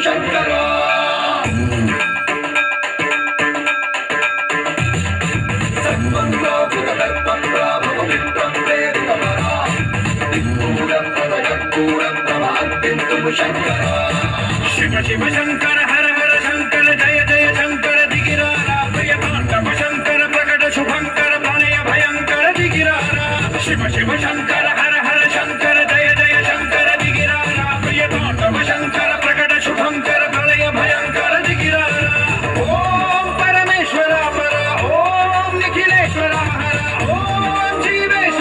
శంకర శివ శివ శంకర హర హర శంకర జయ జయ శంకర దిగిరారా ప్రియ తాండవ శంకర ప్రకట శుభంకర ప్రళయ భయంకర దిగిరారా శివ శివ శంకర